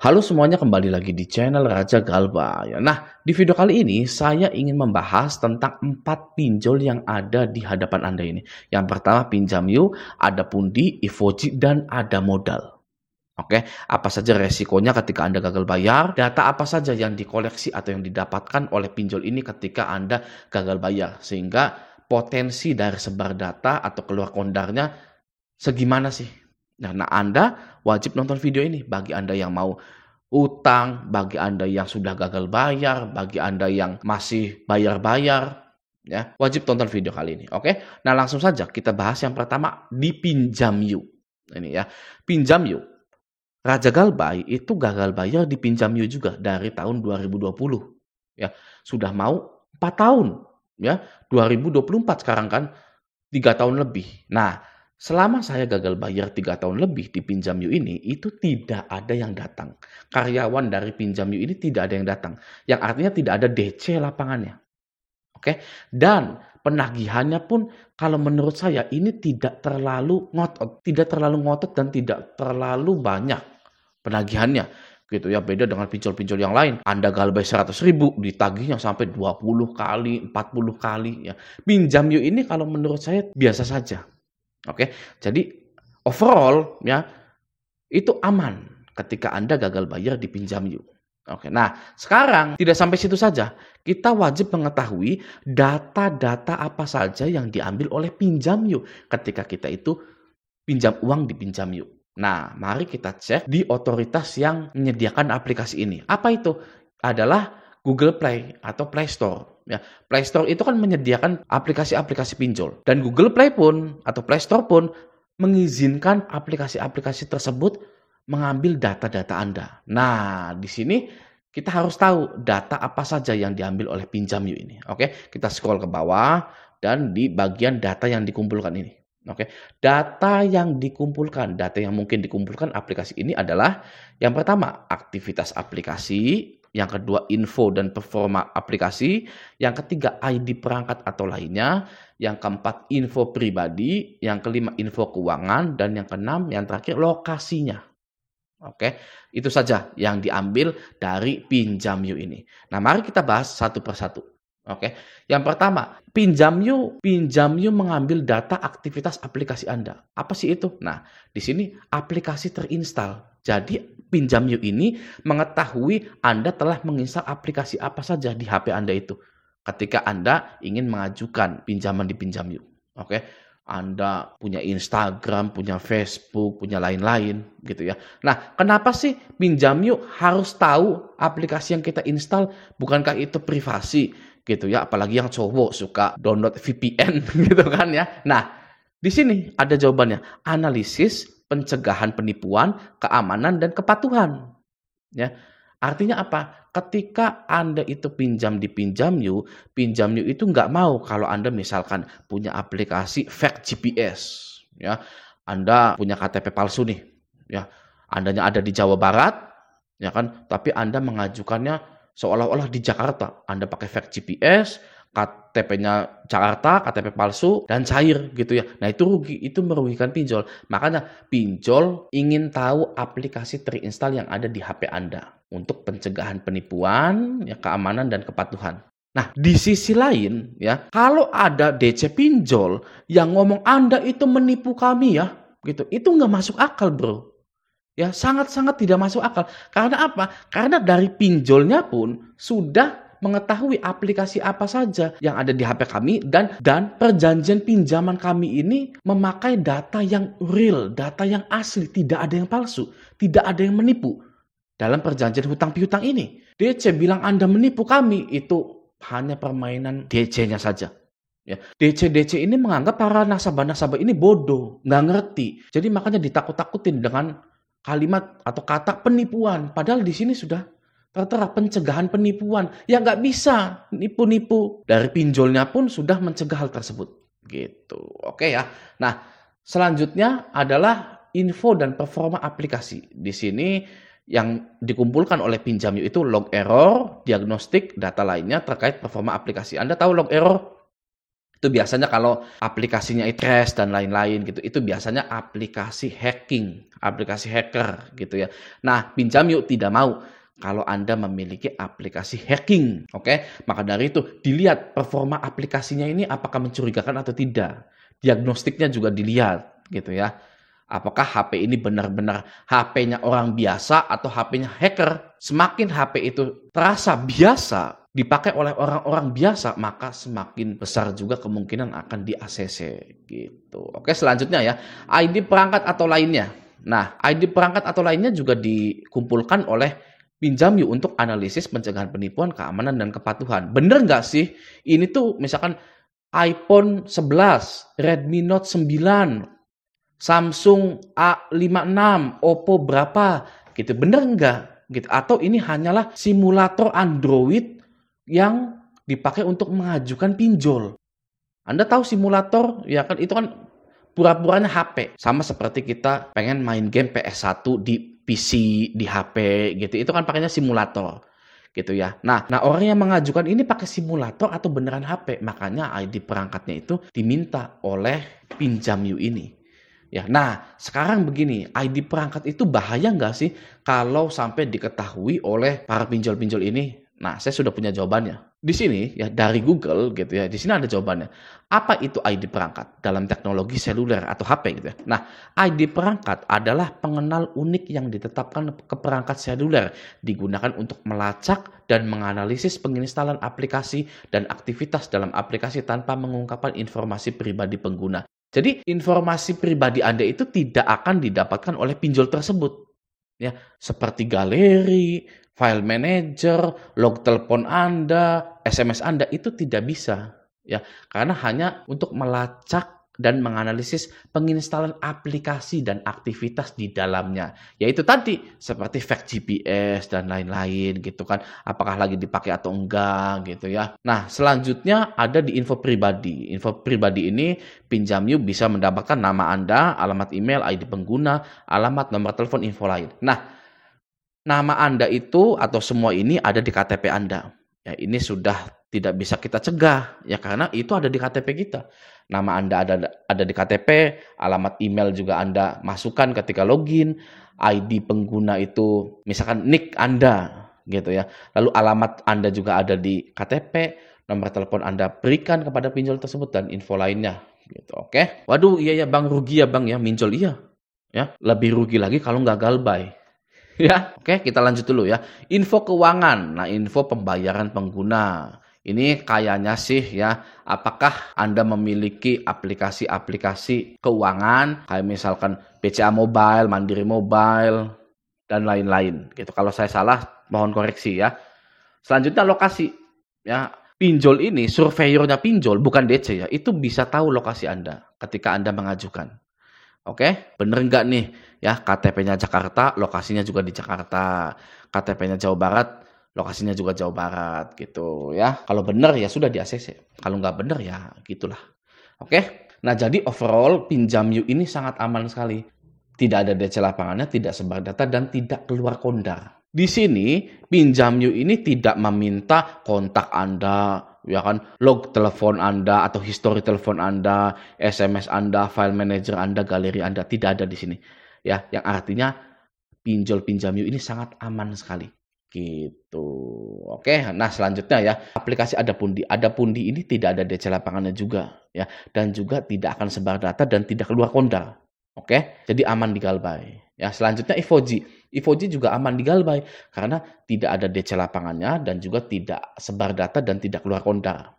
Halo semuanya, kembali lagi di channel Raja Galba. Nah, di video kali ini saya ingin membahas tentang 4 pinjol yang ada di hadapan Anda ini. Yang pertama Pinjam Yuk, ada Pundi, Ivoji, dan ada modal. Oke, apa saja resikonya ketika Anda gagal bayar? Data apa saja yang dikoleksi atau yang didapatkan oleh pinjol ini ketika Anda gagal bayar? Sehingga potensi dari sebar data atau keluar kondarnya segimana sih? Nah, Anda wajib nonton video ini bagi Anda yang mau utang, bagi Anda yang sudah gagal bayar, bagi Anda yang masih bayar-bayar, ya, wajib tonton video kali ini, oke? Nah, langsung saja kita bahas yang pertama di Pinjam Yuk. Ini ya, Pinjam Yuk. Raja Galbay itu gagal bayar di Pinjam Yuk juga dari tahun 2020. Ya, sudah mau 4 tahun, ya. 2024 sekarang kan 3 tahun lebih. Nah, selama saya gagal bayar 3 tahun lebih di Pinjam Yuk ini, itu tidak ada yang datang. Karyawan dari Pinjam Yuk ini tidak ada yang datang. Yang artinya tidak ada DC lapangannya. Oke? Dan penagihannya pun kalau menurut saya ini tidak terlalu ngotot dan tidak terlalu banyak penagihannya. Gitu ya, beda dengan pinjol-pinjol yang lain. Anda galbay 100.000 ditagihnya sampai 20 kali, 40 kali ya. Pinjam Yuk ini kalau menurut saya biasa saja. Oke, jadi overall ya itu aman ketika Anda gagal bayar di Pinjam Yuk. Oke, nah sekarang tidak sampai situ saja. Kita wajib mengetahui data-data apa saja yang diambil oleh Pinjam Yuk ketika kita itu pinjam uang di Pinjam Yuk. Nah, mari kita cek di otoritas yang menyediakan aplikasi ini. Apa itu? Adalah Google Play atau Play Store. Ya, Play Store itu kan menyediakan aplikasi-aplikasi pinjol. Dan Google Play pun atau Play Store pun mengizinkan aplikasi-aplikasi tersebut mengambil data-data Anda. Nah, di sini kita harus tahu data apa saja yang diambil oleh Pinjam Yuk ini. Oke, kita scroll ke bawah dan di bagian data yang dikumpulkan ini. Oke, data yang dikumpulkan, data yang mungkin dikumpulkan aplikasi ini adalah yang pertama aktivitas aplikasi, yang kedua info dan performa aplikasi, yang ketiga ID perangkat atau lainnya, yang keempat info pribadi, yang kelima info keuangan, dan yang keenam yang terakhir lokasinya. Oke, itu saja yang diambil dari Pinjam Yuk ini. Nah, mari kita bahas satu persatu. Oke, yang pertama, Pinjam Yuk mengambil data aktivitas aplikasi Anda. Apa sih itu? Nah, di sini aplikasi terinstal. Jadi, Pinjam Yuk ini mengetahui Anda telah menginstal aplikasi apa saja di HP Anda itu ketika Anda ingin mengajukan pinjaman di Pinjam Yuk. Oke, Anda punya Instagram, punya Facebook, punya lain-lain gitu ya. Nah, kenapa sih Pinjam Yuk harus tahu aplikasi yang kita install? Bukankah itu privasi gitu ya? Apalagi yang cowok suka download VPN gitu kan ya. Nah, di sini ada jawabannya. Analisis, pencegahan penipuan, keamanan, dan kepatuhan. Ya, artinya apa? Ketika Anda itu pinjam di Pinjam Yuk itu nggak mau kalau Anda misalkan punya aplikasi fake GPS, ya. Anda punya KTP palsu nih, ya. Andanya ada di Jawa Barat, ya kan? Tapi Anda mengajukannya seolah-olah di Jakarta. Anda pakai fake GPS, KTP-nya Jakarta, KTP palsu, dan cair gitu ya. Nah, itu rugi, itu merugikan pinjol. Makanya pinjol ingin tahu aplikasi terinstal yang ada di HP Anda untuk pencegahan penipuan, ya, keamanan, dan kepatuhan. Nah, di sisi lain ya, kalau ada DC pinjol yang ngomong Anda itu menipu kami ya, gitu, itu nggak masuk akal, bro. Ya, sangat-sangat tidak masuk akal. Karena apa? Karena dari pinjolnya pun sudah mengetahui aplikasi apa saja yang ada di HP kami dan perjanjian pinjaman kami ini memakai data yang real, data yang asli, tidak ada yang palsu, tidak ada yang menipu. Dalam perjanjian hutang piutang ini, DC bilang Anda menipu kami, itu hanya permainan DC-nya saja. Ya, DC ini menganggap para nasabah-nasabah ini bodoh, nggak ngerti. Jadi makanya ditakut-takutin dengan kalimat atau kata penipuan. Padahal di sini sudah tertera pencegahan penipuan. Ya nggak bisa nipu-nipu. Dari pinjolnya pun sudah mencegah hal tersebut. Gitu. Oke ya. Nah, selanjutnya adalah info dan performa aplikasi. Di sini yang dikumpulkan oleh Pinjam Yuk itu log error, diagnostik, data lainnya terkait performa aplikasi. Anda tahu log error? Itu biasanya kalau aplikasinya crash dan lain-lain gitu, itu biasanya aplikasi hacking, aplikasi hacker gitu ya. Nah, Pinjam Yuk tidak mau kalau Anda memiliki aplikasi hacking, oke? Maka dari itu dilihat performa aplikasinya ini apakah mencurigakan atau tidak. Diagnostiknya juga dilihat gitu ya. Apakah HP ini benar-benar HP-nya orang biasa atau HP-nya hacker? Semakin HP itu terasa biasa dipakai oleh orang-orang biasa, maka semakin besar juga kemungkinan akan di-ACC gitu. Oke, selanjutnya ya, ID perangkat atau lainnya. Nah, ID perangkat atau lainnya juga dikumpulkan oleh Pinjam Yuk untuk analisis pencegahan penipuan, keamanan, dan kepatuhan. Bener nggak sih? Ini tuh misalkan iPhone 11, Redmi Note 9, Samsung A56, Oppo berapa, gitu. Bener nggak? Gitu. Atau ini hanyalah simulator Android yang dipakai untuk mengajukan pinjol. Anda tahu simulator, ya kan itu kan pura-puranya HP. Sama seperti kita pengen main game PS1 di PC, di HP gitu. Itu kan pakainya simulator gitu ya. Nah orang yang mengajukan ini pakai simulator atau beneran HP. Makanya ID perangkatnya itu diminta oleh Pinjam Yuk ini. Ya, nah sekarang begini, ID perangkat itu bahaya nggak sih kalau sampai diketahui oleh para pinjol-pinjol ini? Nah, saya sudah punya jawabannya. Di sini ya dari Google gitu ya, di sini ada jawabannya. Apa itu ID perangkat dalam teknologi seluler atau HP gitu ya? Nah, ID perangkat adalah pengenal unik yang ditetapkan ke perangkat seluler, digunakan untuk melacak dan menganalisis penginstalan aplikasi dan aktivitas dalam aplikasi tanpa mengungkapkan informasi pribadi pengguna. Jadi informasi pribadi Anda itu tidak akan didapatkan oleh pinjol tersebut. Ya, seperti galeri, file manager, log telepon Anda, SMS Anda itu tidak bisa. Ya, karena hanya untuk melacak dan menganalisis penginstalan aplikasi dan aktivitas di dalamnya. Yaitu tadi seperti fact GPS dan lain-lain gitu kan. Apakah lagi dipakai atau enggak gitu ya. Nah, selanjutnya ada di info pribadi. Info pribadi ini Pinjam Yuk bisa mendapatkan nama Anda, alamat email, ID pengguna, alamat, nomor telepon, info lain. Nah, nama Anda itu atau semua ini ada di KTP Anda. Ya, ini sudah tidak bisa kita cegah ya karena itu ada di KTP kita. Nama Anda ada di KTP, alamat email juga Anda masukkan ketika login, ID pengguna itu misalkan nick Anda gitu ya. Lalu alamat Anda juga ada di KTP, nomor telepon Anda berikan kepada pinjol tersebut dan info lainnya gitu. Oke. Waduh, iya ya Bang, rugi ya Bang ya, minjol iya. Ya, lebih rugi lagi kalau nggak galbay. Ya, oke, kita lanjut dulu ya. Info keuangan. Nah, info pembayaran pengguna. Ini kayaknya sih ya, apakah Anda memiliki aplikasi-aplikasi keuangan kayak misalkan BCA Mobile, Mandiri Mobile dan lain-lain gitu. Kalau saya salah, mohon koreksi ya. Selanjutnya lokasi ya. Pinjol ini, surveyornya pinjol bukan DC ya. Itu bisa tahu lokasi Anda ketika Anda mengajukan. Oke, bener nggak nih? Ya, KTP-nya Jakarta, lokasinya juga di Jakarta. KTP-nya Jawa Barat, lokasinya juga Jawa Barat gitu ya. Kalau bener ya sudah di ACC. Kalau nggak bener ya gitulah. Oke. Nah, jadi overall Pinjam Yuk ini sangat aman sekali. Tidak ada DC lapangannya, tidak sebar data dan tidak keluar kondar. Di sini Pinjam Yuk ini tidak meminta kontak Anda, ya kan, log telepon Anda atau histori telepon Anda, SMS Anda, file manager Anda, galeri Anda, tidak ada di sini. Ya, yang artinya pinjol Pinjam Yuk ini sangat aman sekali. Gitu. Oke, nah selanjutnya ya, aplikasi Adapundi. Adapundi ini tidak ada DC lapangannya juga ya dan juga tidak akan sebar data dan tidak keluar kondar. Oke, jadi aman di galbay. Ya, selanjutnya Ivoji. Ivoji juga aman di galbay karena tidak ada DC lapangannya dan juga tidak sebar data dan tidak keluar kondar.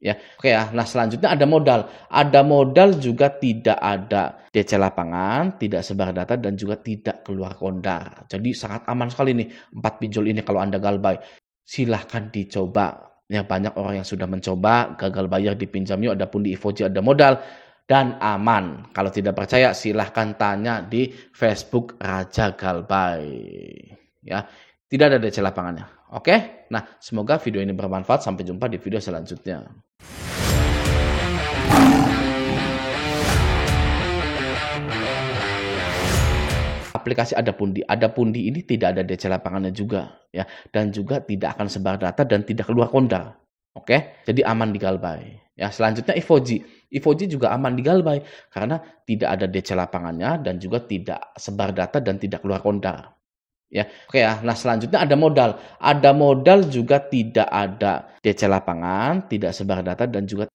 Ya, oke ya. Nah, selanjutnya ada modal. Ada modal juga tidak ada DC lapangan, tidak sebar data dan juga tidak keluar kondar. Jadi sangat aman sekali nih 4 pinjol ini kalau Anda galbay. Silahkan dicoba. Ya, banyak orang yang sudah mencoba gagal bayar di Pinjam Yuk, Adapundi, Ivoji, ada modal dan aman. Kalau tidak percaya silahkan tanya di Facebook Raja Galbay. Ya, tidak ada DC lapangannya. Oke? Nah, semoga video ini bermanfaat. Sampai jumpa di video selanjutnya. Aplikasi Adapundi. Adapundi ini tidak ada DC lapangannya juga ya dan juga tidak akan sebar data dan tidak keluar kondar. Oke? Jadi aman di galbay. Ya, selanjutnya Ivoji. Ivoji juga aman di Galbay karena tidak ada DC lapangannya dan juga tidak sebar data dan tidak keluar kontar. Ya, oke ya. Nah, selanjutnya ada modal. Ada modal juga tidak ada DC lapangan, tidak sebar data dan juga